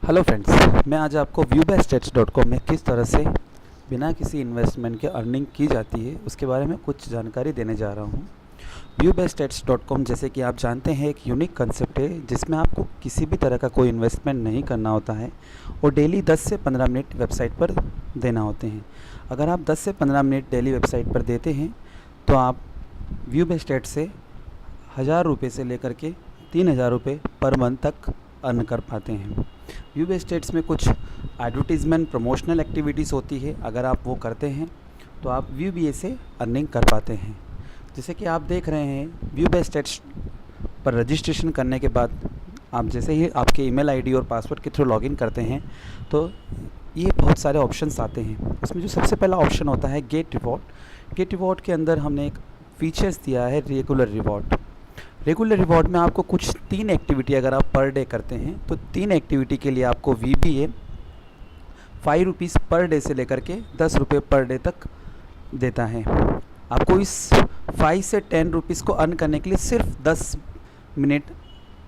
Hello friends, मैं आज आपको viewbystats.com में किस तरह से बिना किसी इन्वेस्टमेंट के अर्निंग की जाती है उसके बारे में कुछ जानकारी देने जा रहा हूँ। viewbystats.com जैसे कि आप जानते हैं एक यूनिक कंसेप्ट है जिसमें आपको किसी भी तरह का कोई इन्वेस्टमेंट नहीं करना होता है और डेली 10 से 15 मिनट वेबसाइट पर देना होते हैं। अगर आप 10 से 15 मिनट डेली वेबसाइट पर देते हैं तो आप viewbystats से 1000 रुपये से लेकर के 3000 रुपये पर मंथ तक अर्न कर पाते हैं। viewbystats में कुछ एडवर्टीज़मेंट प्रमोशनल एक्टिविटीज़ होती है, अगर आप वो करते हैं तो आप VBA से अर्निंग कर पाते हैं। जैसे कि आप देख रहे हैं viewbystats पर रजिस्ट्रेशन करने के बाद आप जैसे ही आपके ईमेल आईडी और पासवर्ड के थ्रू लॉगिन करते हैं तो ये बहुत सारे ऑप्शंस आते हैं। उसमें जो सबसे पहला ऑप्शन होता है गेट रिवॉर्ड के अंदर हमने एक फीचर्स दिया है रेगुलर रिवॉर्ड में आपको कुछ 3 एक्टिविटी अगर आप पर डे करते हैं तो 3 एक्टिविटी के लिए आपको VBA 5 रुपीज़ पर डे से लेकर के 10 रुपये पर डे तक देता है। आपको इस 5 से 10 रुपीज़ को अर्न करने के लिए सिर्फ 10 मिनट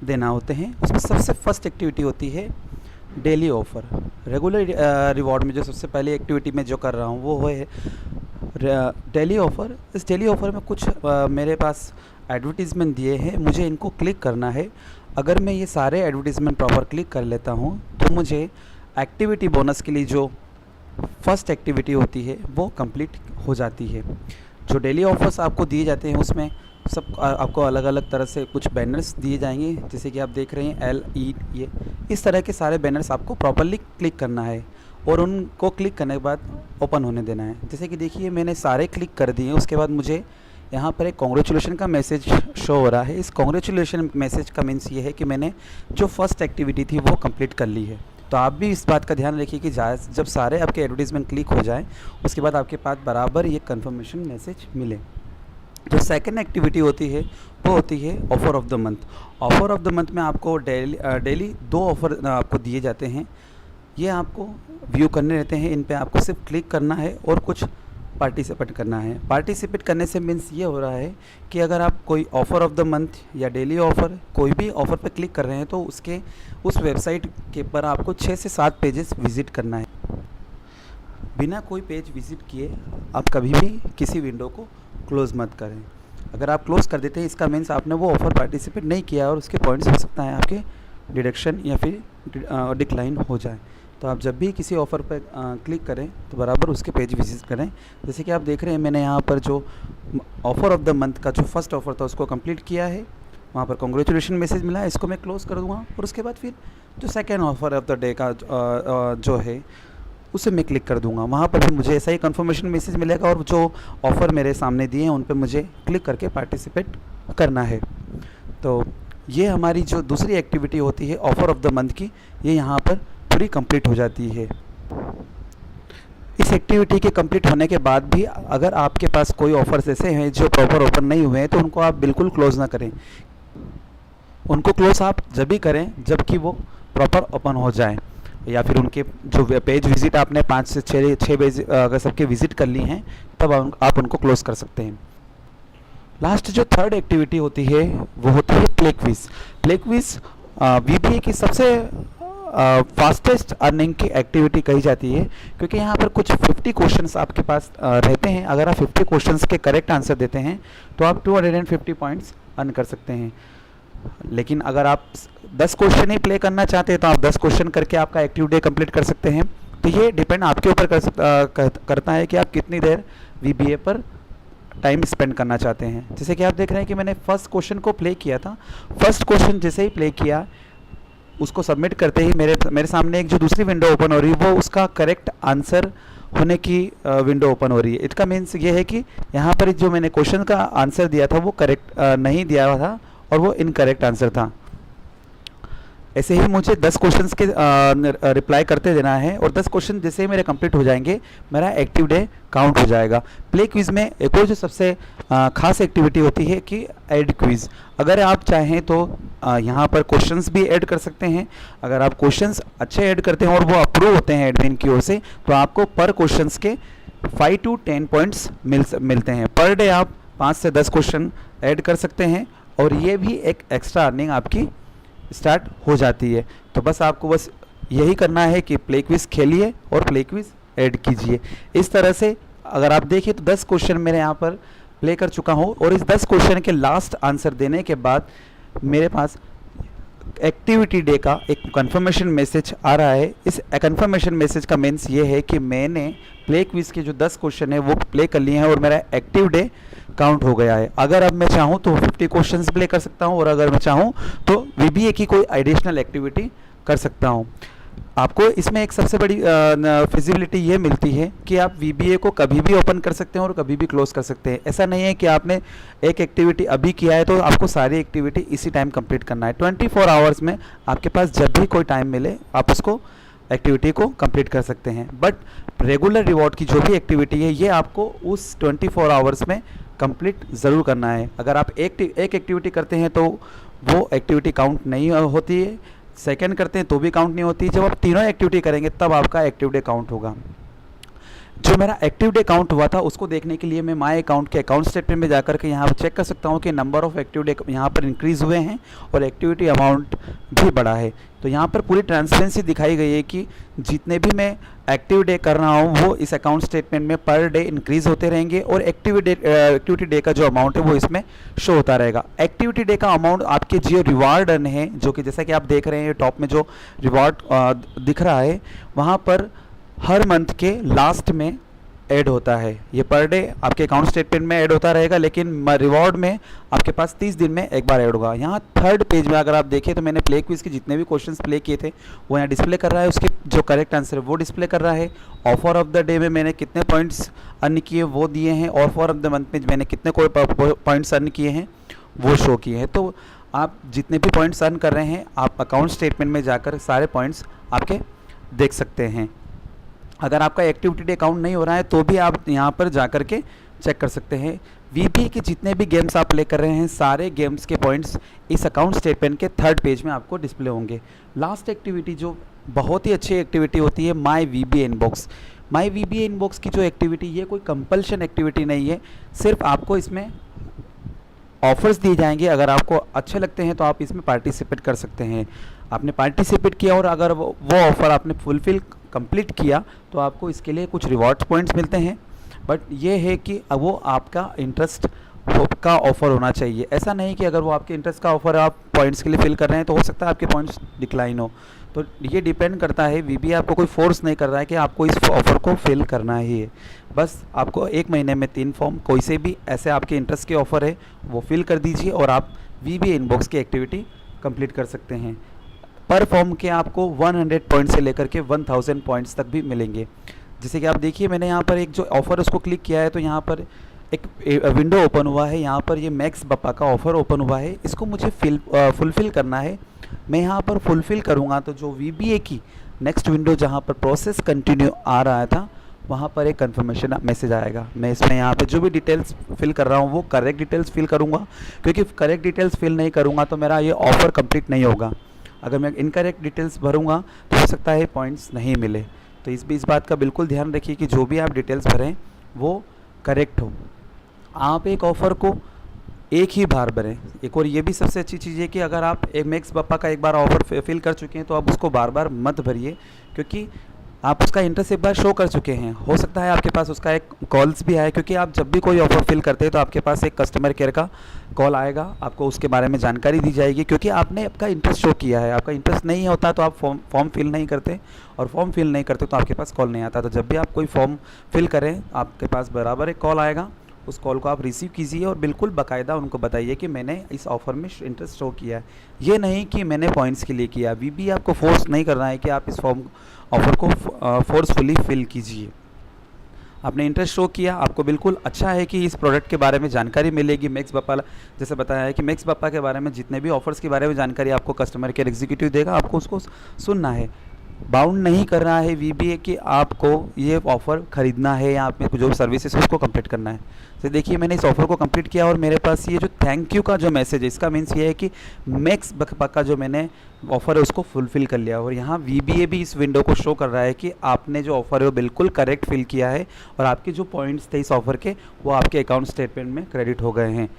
देना होते हैं। उसमें सबसे फर्स्ट एक्टिविटी होती है डेली ऑफ़र। रेगुलर रिवॉर्ड में जो सबसे पहली एक्टिविटी मैं जो कर रहा हूँ वो है डेली ऑफ़र। इस डेली ऑफ़र में कुछ मेरे पास एडवर्टीज़मेंट दिए हैं, मुझे इनको क्लिक करना है। अगर मैं ये सारे एडवर्टीज़मेंट प्रॉपर क्लिक कर लेता हूँ तो मुझे एक्टिविटी बोनस के लिए जो फर्स्ट एक्टिविटी होती है वो कंप्लीट हो जाती है। जो डेली ऑफर्स आपको दिए जाते हैं उसमें सब आपको अलग अलग तरह से कुछ बैनर्स दिए जाएंगे, जैसे कि आप देख रहे हैं LE ये इस तरह के सारे बैनर्स आपको प्रॉपरली क्लिक करना है और उनको क्लिक करने के बाद ओपन होने देना है। जैसे कि देखिए मैंने सारे क्लिक कर दिए, उसके बाद मुझे यहाँ पर एक कॉन्ग्रेचुलेशन का मैसेज शो हो रहा है। इस कॉन्ग्रेचुलेशन मैसेज का मीन्स ये है कि मैंने जो फर्स्ट एक्टिविटी थी वो कंप्लीट कर ली है। तो आप भी इस बात का ध्यान रखिए कि जब सारे आपके एडवर्टीज़मेंट क्लिक हो जाए उसके बाद आपके पास बराबर ये कंफर्मेशन मैसेज मिले। जो सेकंड एक्टिविटी होती है वो होती है offer of the month. Offer of the month में आपको डेली 2 ऑफ़र आपको दिए जाते हैं। ये आपको व्यू करने रहते हैं, इन पे आपको सिर्फ क्लिक करना है और कुछ पार्टिसिपेट करना है। पार्टिसिपेट करने से मीन्स ये हो रहा है कि अगर आप कोई ऑफ़र ऑफ द मंथ या डेली ऑफ़र कोई भी ऑफ़र पे क्लिक कर रहे हैं तो उस वेबसाइट के पर आपको 6 से 7 पेजेस विज़िट करना है। बिना कोई पेज विज़िट किए आप कभी भी किसी विंडो को क्लोज़ मत करें। अगर आप क्लोज़ कर देते हैं इसका मीन्स आपने वो ऑफ़र पार्टिसिपेट नहीं किया और उसके पॉइंट्स हो सकता है आपके डिडक्शन या फिर डिक्लाइन हो जाए। तो आप जब भी किसी ऑफ़र पर क्लिक करें तो बराबर उसके पेज विजिट करें। जैसे कि आप देख रहे हैं मैंने यहाँ पर जो ऑफ़र ऑफ द मंथ का जो फर्स्ट ऑफ़र था उसको कंप्लीट किया है, वहाँ पर कॉन्ग्रेचुलेशन मैसेज मिला है, इसको मैं क्लोज़ कर दूँगा और उसके बाद फिर जो second offer of the day का जो है उसे मैं क्लिक कर दूँगा। वहाँ पर भी मुझे ऐसा ही कंफर्मेशन मैसेज मिलेगा और जो ऑफ़र मेरे सामने दिए हैं उन पर मुझे क्लिक करके पार्टिसिपेट करना है। तो ये हमारी जो दूसरी एक्टिविटी होती है ऑफ़र ऑफ द मंथ की, ये यहाँ पर पूरी कंप्लीट हो जाती है। इस एक्टिविटी के कंप्लीट होने के बाद भी अगर आपके पास कोई ऑफ़र्स ऐसे हैं जो प्रॉपर ओपन नहीं हुए हैं तो उनको आप बिल्कुल क्लोज़ ना करें। उनको क्लोज़ आप जब भी करें जबकि वो प्रॉपर ओपन हो जाए, या फिर उनके जो पेज विज़िट आपने 5 से 6 पेज अगर सबके विज़िट कर ली हैं तब आप उनको क्लोज़ कर सकते हैं। लास्ट जो थर्ड एक्टिविटी होती है वो होती है प्ले क्विज़। VBA की सबसे फास्टेस्ट अर्निंग की एक्टिविटी कही जाती है, क्योंकि यहाँ पर कुछ 50 क्वेश्चंस आपके पास रहते हैं। अगर आप 50 क्वेश्चंस के करेक्ट आंसर देते हैं तो आप 250 पॉइंट्स अर्न कर सकते हैं। लेकिन अगर आप 10 क्वेश्चन ही प्ले करना चाहते हैं तो आप 10 क्वेश्चन करके आपका एक्टिव डे कंप्लीट कर सकते हैं। तो ये डिपेंड आपके ऊपर करता है कि आप कितनी देर VBA पर टाइम स्पेंड करना चाहते हैं। जैसे कि आप देख रहे हैं कि मैंने फर्स्ट क्वेश्चन को प्ले किया था। फर्स्ट क्वेश्चन जैसे ही प्ले किया उसको सबमिट करते ही मेरे सामने एक जो दूसरी विंडो ओपन हो रही है वो उसका करेक्ट आंसर होने की विंडो ओपन हो रही है। इसका मीन्स ये है कि यहाँ पर जो मैंने क्वेश्चन का आंसर दिया था वो करेक्ट नहीं दिया हुआ था और वो इनकरेक्ट आंसर था। ऐसे ही मुझे 10 क्वेश्चंस के रिप्लाई करते देना है और 10 क्वेश्चन जैसे ही मेरे कंप्लीट हो जाएंगे मेरा एक्टिव डे काउंट हो जाएगा। प्ले क्विज़ में एक और जो सबसे खास एक्टिविटी होती है कि ऐड क्विज़। अगर आप चाहें तो यहाँ पर क्वेश्चंस भी ऐड कर सकते हैं। अगर आप क्वेश्चंस अच्छे ऐड करते हैं और वो अप्रूव होते हैं एडमिन की ओर से तो आपको पर क्वेश्चंस के 5 to 10 पॉइंट्स मिलते हैं। पर डे आप 5 से 10 क्वेश्चन ऐड कर सकते हैं और ये भी एक एक्स्ट्रा अर्निंग आपकी स्टार्ट हो जाती है। तो बस आपको यही करना है कि प्ले क्विज खेलिए और प्ले क्विज ऐड कीजिए। इस तरह से अगर आप देखिए तो 10 क्वेश्चन मेरे यहाँ पर प्ले कर चुका हूँ और इस 10 क्वेश्चन के लास्ट आंसर देने के बाद मेरे पास एक्टिविटी डे का एक कंफर्मेशन मैसेज आ रहा है। इस कंफर्मेशन मैसेज का मीन्स ये है कि मैंने प्ले क्विज के जो 10 क्वेश्चन है वो प्ले कर लिए हैं और मेरा एक्टिव डे काउंट हो गया है। अगर अब मैं चाहूँ तो 50 क्वेश्चंस प्ले कर सकता हूँ और अगर मैं चाहूँ तो VBA की कोई एडिशनल एक्टिविटी कर सकता हूँ। आपको इसमें एक सबसे बड़ी फिजिबिलिटी ये मिलती है कि आप VBA को कभी भी ओपन कर सकते हैं और कभी भी क्लोज कर सकते हैं। ऐसा नहीं है कि आपने एक एक्टिविटी अभी किया है तो आपको सारी एक्टिविटी इसी टाइम कंप्लीट करना है। 24 आवर्स में आपके पास जब भी कोई टाइम मिले आप उसको एक्टिविटी को कंप्लीट कर सकते हैं। बट रेगुलर रिवॉर्ड की जो भी एक्टिविटी है ये आपको उस 24 आवर्स में कंप्लीट ज़रूर करना है। अगर आप एक एक्टिविटी करते हैं तो वो एक्टिविटी काउंट नहीं होती है, सेकंड करते हैं तो भी काउंट नहीं होती। जब आप तीनों एक्टिविटी करेंगे तब आपका एक्टिव डे काउंट होगा। जो मेरा एक्टिव डे काउंट हुआ था उसको देखने के लिए मैं माय अकाउंट के अकाउंट स्टेटमेंट में जाकर के यहाँ पर चेक कर सकता हूँ कि नंबर ऑफ़ एक्टिव डे यहाँ पर इंक्रीज़ हुए हैं और एक्टिविटी अमाउंट भी बढ़ा है। तो यहाँ पर पूरी ट्रांसपेरेंसी दिखाई गई है कि जितने भी मैं एक्टिव डे कर रहा हूँ वो इस अकाउंट स्टेटमेंट में पर डे इंक्रीज़ होते रहेंगे और एक्टिविटी डे का जो अमाउंट है वो इसमें शो होता रहेगा। एक्टिविटी डे का अमाउंट आपके जो रिवार्ड अर्न है, जो कि जैसा कि आप देख रहे हैं टॉप में जो रिवार्ड दिख रहा है वहाँ पर हर मंथ के लास्ट में ऐड होता है। ये पर डे आपके अकाउंट स्टेटमेंट में ऐड होता रहेगा, लेकिन रिवॉर्ड में आपके पास 30 दिन में एक बार ऐड होगा। यहाँ थर्ड पेज में अगर आप देखें तो मैंने प्ले क्विज के जितने भी क्वेश्चंस प्ले किए थे वो यहाँ डिस्प्ले कर रहा है, उसके जो करेक्ट आंसर है वो डिस्प्ले कर रहा है। ऑफर ऑफ द डे में मैंने कितने पॉइंट्स अर्न किए वो दिए हैं, ऑफर ऑफ द मंथ में मैंने कितने कोई पॉइंट्स अर्न किए हैं वो शो किए हैं। तो आप जितने भी पॉइंट्स अर्न कर रहे हैं आप अकाउंट स्टेटमेंट में जाकर सारे पॉइंट्स आपके देख सकते हैं। अगर आपका एक्टिविटी डे काउंट नहीं हो रहा है तो भी आप यहाँ पर जाकर के चेक कर सकते हैं। VBA के जितने भी गेम्स आप प्ले कर रहे हैं सारे गेम्स के पॉइंट्स इस अकाउंट स्टेटमेंट के थर्ड पेज में आपको डिस्प्ले होंगे। लास्ट एक्टिविटी जो बहुत ही अच्छी एक्टिविटी होती है my VBA inbox. My VBA inbox की जो एक्टिविटी ये कोई कंपल्शन एक्टिविटी नहीं है, सिर्फ आपको इसमें ऑफर्स दिए जाएंगे। अगर आपको अच्छे लगते हैं तो आप इसमें पार्टिसिपेट कर सकते हैं। आपने पार्टिसिपेट किया और अगर वो ऑफ़र आपने फुलफ़िल कंप्लीट किया तो आपको इसके लिए कुछ रिवॉर्ड पॉइंट्स मिलते हैं। बट ये है कि वो आपका इंटरेस्ट का ऑफ़र होना चाहिए। ऐसा नहीं कि अगर वो आपके इंटरेस्ट का ऑफ़र आप पॉइंट्स के लिए फिल कर रहे हैं तो हो सकता है आपके पॉइंट्स डिक्लाइन हो। तो ये डिपेंड करता है, VBA आपको कोई फोर्स नहीं कर रहा है कि आपको इस ऑफ़र को फिल करना ही है। बस आपको 1 महीने में 3 फॉर्म कोई से भी ऐसे आपके इंटरेस्ट के ऑफ़र है वो फिल कर दीजिए और आप VBA इनबॉक्स की एक्टिविटी कंप्लीट कर सकते हैं। पर फॉर्म के आपको 100 पॉइंट से लेकर के 1000 पॉइंट्स तक भी मिलेंगे। जैसे कि आप देखिए मैंने यहाँ पर एक जो ऑफ़र उसको क्लिक किया है तो यहाँ पर एक विंडो ओपन हुआ है। यहाँ पर ये मैक्स बप्पा का ऑफ़र ओपन हुआ है, इसको मुझे फुलफ़िल करना है। मैं यहाँ पर फुलफ़िल करूँगा तो जो VBA की नेक्स्ट विंडो जहाँ पर प्रोसेस कंटिन्यू आ रहा था वहाँ पर एक कन्फर्मेशन मैसेज आएगा। मैं इसमें यहाँ पे जो भी डिटेल्स फिल कर रहा हूँ वो करेक्ट डिटेल्स फिल करूँगा, क्योंकि करेक्ट डिटेल्स फिल नहीं करूँगा तो मेरा ये ऑफ़र कंप्लीट नहीं होगा। अगर मैं इनकरेक्ट डिटेल्स भरूँगा तो हो सकता है पॉइंट्स नहीं मिले। तो इस बात का बिल्कुल ध्यान रखिए कि जो भी आप डिटेल्स भरें वो करेक्ट हो। आप एक ऑफ़र को एक ही बार भरें। एक और ये भी सबसे अच्छी चीज़ है कि अगर आप एक मैक्स बप्पा का एक बार ऑफ़र फिल कर चुके हैं तो आप उसको बार बार मत भरिए, क्योंकि आप उसका इंटरेस्ट एक बार शो कर चुके हैं। हो सकता है आपके पास उसका एक कॉल्स भी आए, क्योंकि आप जब भी कोई ऑफ़र फिल करते हैं तो आपके पास एक कस्टमर केयर का कॉल आएगा, आपको उसके बारे में जानकारी दी जाएगी, क्योंकि आपने आपका इंटरेस्ट शो किया है। आपका इंटरेस्ट नहीं होता तो आप फॉर्म फिल नहीं करते, और फॉर्म फिल नहीं करते तो आपके पास कॉल नहीं आता। तो जब भी आप कोई फॉर्म फिल करें आपके पास बराबर एक कॉल आएगा, उस कॉल को आप रिसीव कीजिए और बिल्कुल बाकायदा उनको बताइए कि मैंने इस ऑफ़र में इंटरेस्ट शो किया है, ये नहीं कि मैंने पॉइंट्स के लिए किया। VBA आपको फोर्स नहीं कर रहा है कि आप इस ऑफ़र को फोर्सफुली फिल कीजिए। आपने इंटरेस्ट शो किया, आपको बिल्कुल अच्छा है कि इस प्रोडक्ट के बारे में जानकारी मिलेगी। मैक्स बप्पा जैसे बताया है कि मैक्स बप्पा के बारे में जितने भी ऑफ़र्स के बारे में जानकारी आपको कस्टमर केयर एग्जीक्यूटिव देगा, आपको उसको सुनना है। बाउंड नहीं कर रहा है VBA कि आपको ये ऑफ़र ख़रीदना है या आपने जो सर्विसेज है उसको कंप्लीट करना है। तो देखिए मैंने इस ऑफ़र को कंप्लीट किया और मेरे पास ये जो थैंक यू का जो मैसेज है इसका मीन्स ये है कि मैक्स बप्पा का जो मैंने ऑफ़र है उसको फुलफ़िल कर लिया। और यहाँ VBA भी इस विंडो को शो कर रहा है कि आपने जो ऑफ़र है वो बिल्कुल करेक्ट फिल किया है और आपके जो पॉइंट्स थे इस ऑफ़र के वो आपके अकाउंट स्टेटमेंट में क्रेडिट हो गए हैं।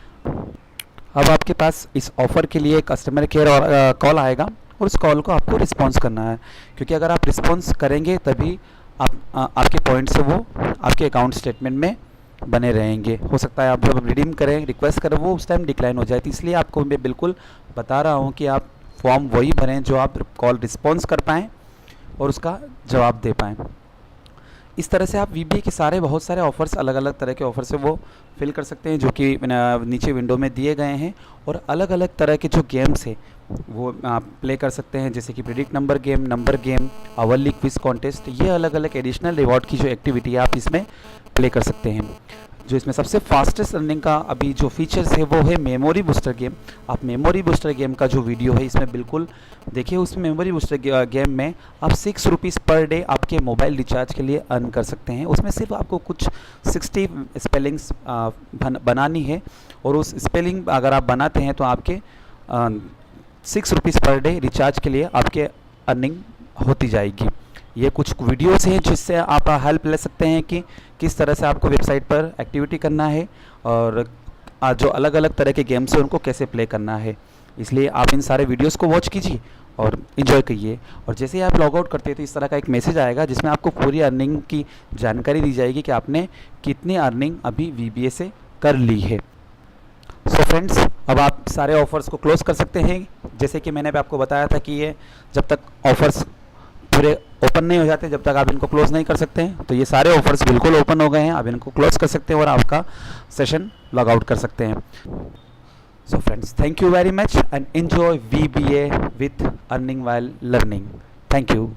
अब आपके पास इस ऑफ़र के लिए कस्टमर केयर और कॉल आएगा, और उस कॉल को आपको रिस्पॉन्स करना है, क्योंकि अगर आप रिस्पॉन्स करेंगे तभी आपके पॉइंट से वो आपके अकाउंट स्टेटमेंट में बने रहेंगे। हो सकता है आप जब रिडीम करें, रिक्वेस्ट करें, वो उस टाइम डिक्लाइन हो जाए। तो इसलिए आपको मैं बिल्कुल बता रहा हूँ कि आप फॉर्म वही भरें जो आप कॉल रिस्पॉन्स कर पाएँ और उसका जवाब दे पाएँ। इस तरह से आप VBA के बहुत सारे ऑफ़र्स, अलग अलग तरह के ऑफ़र्स है वो फिल कर सकते हैं, जो कि नीचे विंडो में दिए गए हैं। और अलग अलग तरह के जो गेम्स हैं वो आप प्ले कर सकते हैं, जैसे कि predict number game, hourly quiz contest. ये अलग अलग एडिशनल रिवॉर्ड की जो एक्टिविटी है आप इसमें प्ले कर सकते हैं। जो इसमें सबसे फास्टेस्ट रनिंग का अभी जो फीचर्स है वो है मेमोरी बूस्टर गेम। आप मेमोरी बूस्टर गेम का जो वीडियो है इसमें बिल्कुल देखिए। उस मेमोरी बूस्टर गेम में आप 6 रुपीज़ पर डे आपके मोबाइल रिचार्ज के लिए अर्न कर सकते हैं। उसमें सिर्फ आपको कुछ 60 स्पेलिंग्स बनानी है, और उस स्पेलिंग अगर आप बनाते हैं तो आपके 6 रुपीज़ पर डे रिचार्ज के लिए आपके अर्निंग होती जाएगी। ये कुछ वीडियोस हैं जिससे आप हेल्प ले सकते हैं कि किस तरह से आपको वेबसाइट पर एक्टिविटी करना है, और जो अलग अलग तरह के गेम्स हैं उनको कैसे प्ले करना है। इसलिए आप इन सारे वीडियोस को वॉच कीजिए और इन्जॉय करिए। और जैसे ही आप लॉग आउट करते हैं तो इस तरह का एक मैसेज आएगा जिसमें आपको पूरी अर्निंग की जानकारी दी जाएगी कि आपने कितनी अर्निंग अभी VBA से कर ली है। सो फ्रेंड्स, अब आप सारे ऑफ़र्स को क्लोज़ कर सकते हैं। जैसे कि मैंने आपको बताया था कि ये जब तक ऑफ़र्स पूरे ओपन नहीं हो जाते, जब तक आप इनको क्लोज़ नहीं कर सकते हैं। तो ये सारे ऑफ़र्स बिल्कुल ओपन हो गए हैं, आप इनको क्लोज़ कर सकते हैं और आपका सेशन लॉग आउट कर सकते हैं। So friends, thank you very much and enjoy VBA with earning while learning. Thank you.